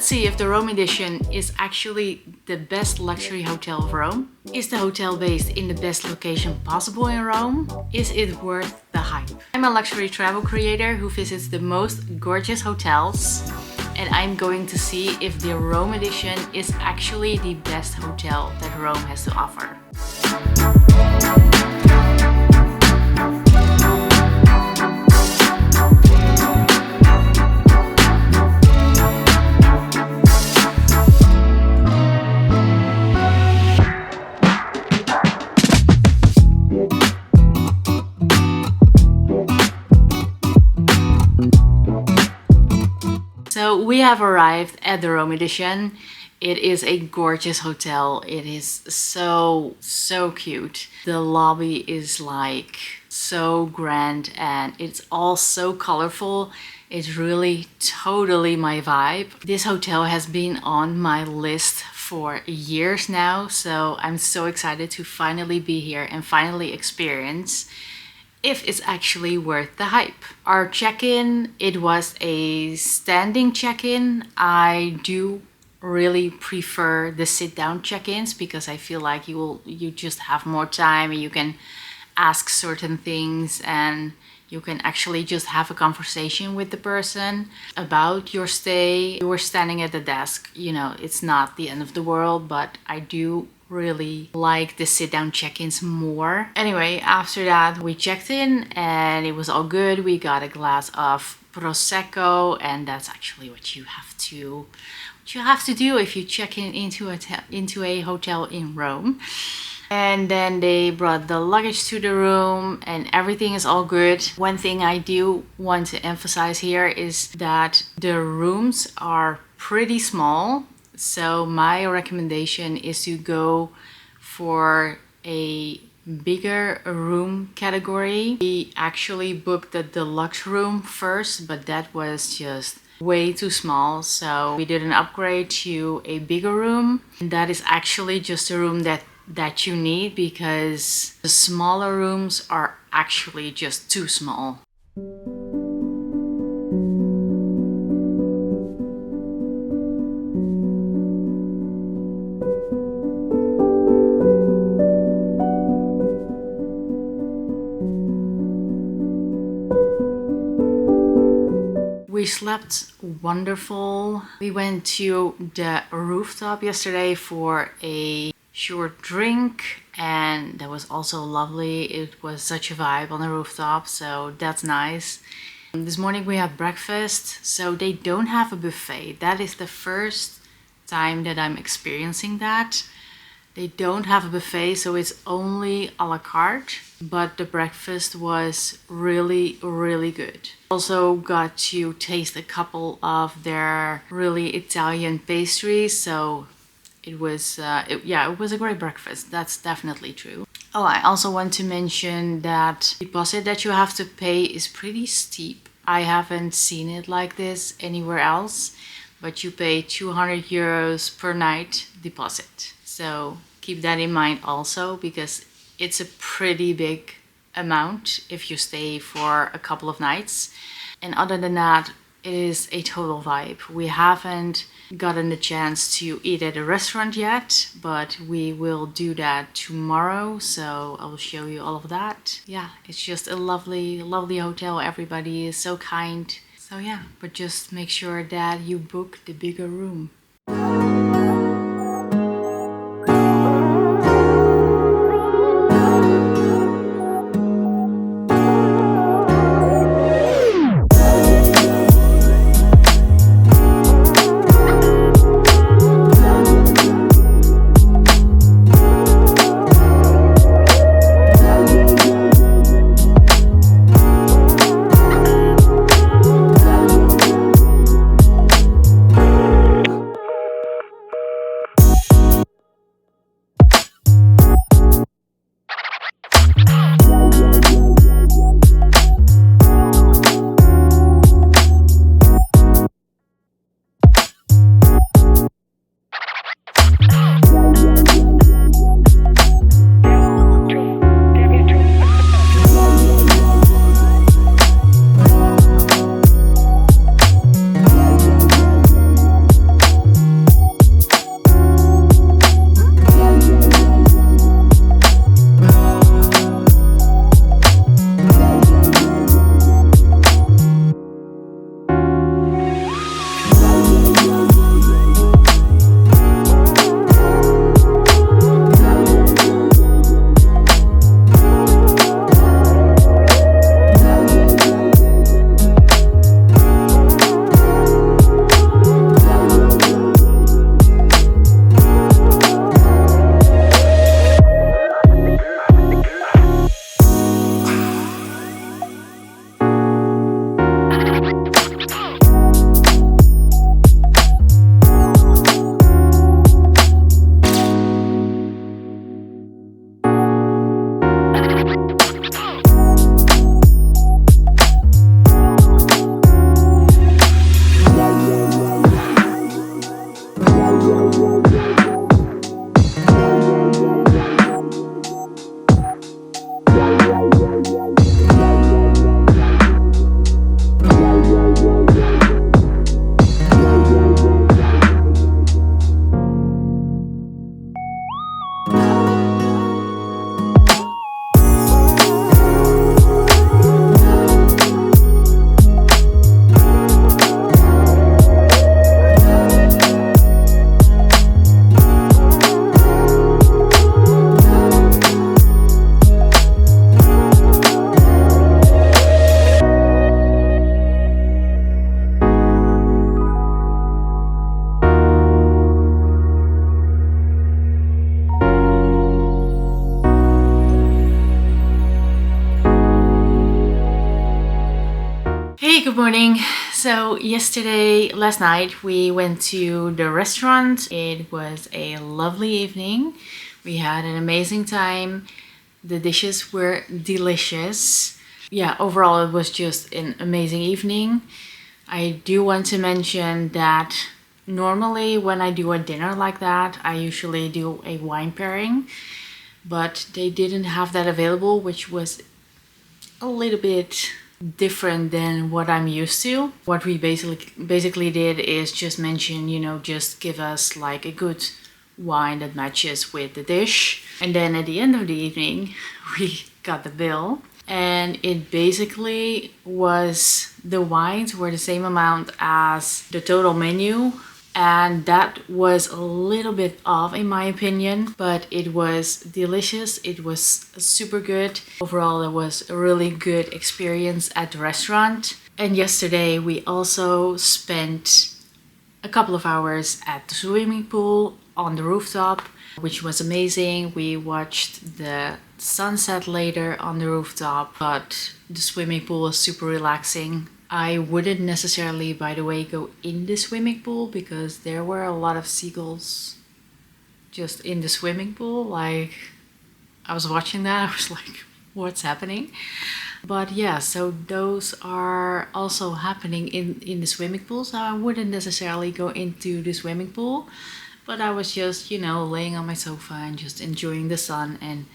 let's see if the Rome edition is actually the best luxury hotel of Rome. Is the hotel based in the best location possible in Rome? Is it worth the hype? I'm a luxury travel creator who visits the most gorgeous hotels, and I'm going to see if the Rome edition is actually the best hotel that Rome has to offer. So we have arrived at the Rome edition. It is a gorgeous hotel. It is so cute. The lobby is like so grand and it's all so colorful. It's really totally my vibe. This hotel has been on my list for years now, so I'm so excited to finally be here and finally experience if it's actually worth the hype. Our check-in, it was a standing check-in. I do really prefer the sit-down check-ins because I feel like you just have more time and you can ask certain things and you can actually just have a conversation with the person about your stay. You were standing at the desk, you know, it's not the end of the world, but I do really like the sit-down check-ins more. Anyway, after that we checked in and it was all good. We got a glass of prosecco, and that's actually what you have to do if you check in into a hotel in Rome. And then they brought the luggage to the room and everything is all good. One thing I do want to emphasize here is that the rooms are pretty small. So my recommendation is to go for a bigger room category. We actually booked the deluxe room first, but that was just way too small. So we did an upgrade to a bigger room. And that is actually just a room that you need because the smaller rooms are actually just too small. We slept wonderful. We went to the Rooftop yesterday for a short drink and that was also lovely. It was such a vibe on the rooftop, so that's nice. This morning we had breakfast, so they don't have a buffet. That is the first time that I'm experiencing that. They don't have a buffet, so it's only a la carte, but the breakfast was really good. Also got to taste a couple of their really Italian pastries, so it was it was a great breakfast. That's definitely true. Oh, I also want to mention that the deposit that you have to pay is pretty steep. I haven't seen it like this anywhere else, but you pay 200 euros per night deposit. So keep that in mind also, because it's a pretty big amount if you stay for a couple of nights. And other than that, it is a total vibe. We haven't gotten the chance to eat at a restaurant yet, but we will do that tomorrow, so I will show you all of that. Yeah, it's just a lovely hotel. Everybody is so kind. So yeah, but just make sure that you book the bigger room. good morning. So last night we went to the restaurant. It was a lovely evening. We had an amazing time. The dishes were delicious. Yeah, overall it was just an amazing evening. I do want to mention that normally when I do a dinner like that, I usually do a wine pairing, but they didn't have that available, which was a little bit different than what I'm used to. What we basically did is just mention, just give us like a good wine that matches with the dish. And then at the end of the evening, we got the bill. And it basically was, the wines were the same amount as the total menu. And that was a little bit off in my opinion, but it was delicious. It was super good. Overall, it was a really good experience at the restaurant. And yesterday we also spent a couple of hours at the swimming pool on the rooftop, which was amazing. We watched the sunset later on the rooftop, but the swimming pool was super relaxing. I wouldn't necessarily, by the way, go in the swimming pool because there were a lot of seagulls just in the swimming pool. Like, I was watching that, I was like, what's happening? But yeah, so those are also happening in the swimming pool. So I wouldn't necessarily go into the swimming pool, but I was just, laying on my sofa and just enjoying the sun and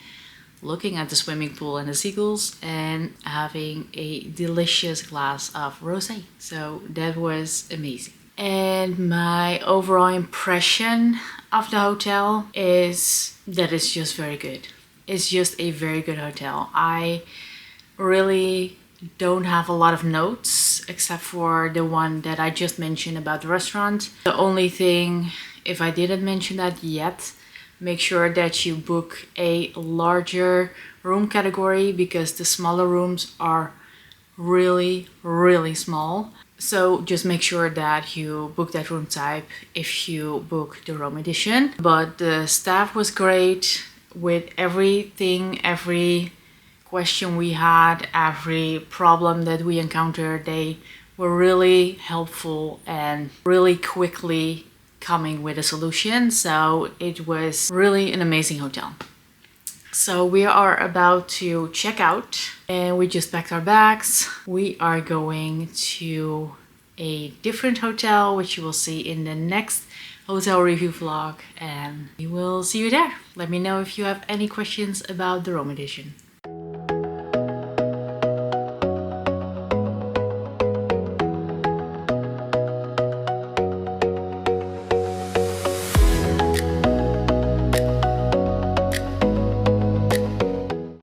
looking at the swimming pool and the seagulls and having a delicious glass of rosé. So that was amazing. And my overall impression of the hotel is that it's just very good. It's just a very good hotel. I really don't have a lot of notes except for the one that I just mentioned about the restaurant. The only thing, if I didn't mention that yet, make sure that you book a larger room category because the smaller rooms are really, really small. So just make sure that you book that room type if you book the Rome edition. But the staff was great with everything, every question we had, every problem that we encountered. They were really helpful and really quickly coming with a solution. So it was really an amazing hotel. So we are about to check out and we just packed our bags. We are going to a different hotel, which you will see in the next hotel review vlog, and we will see you there. Let me know if you have any questions about the Rome edition.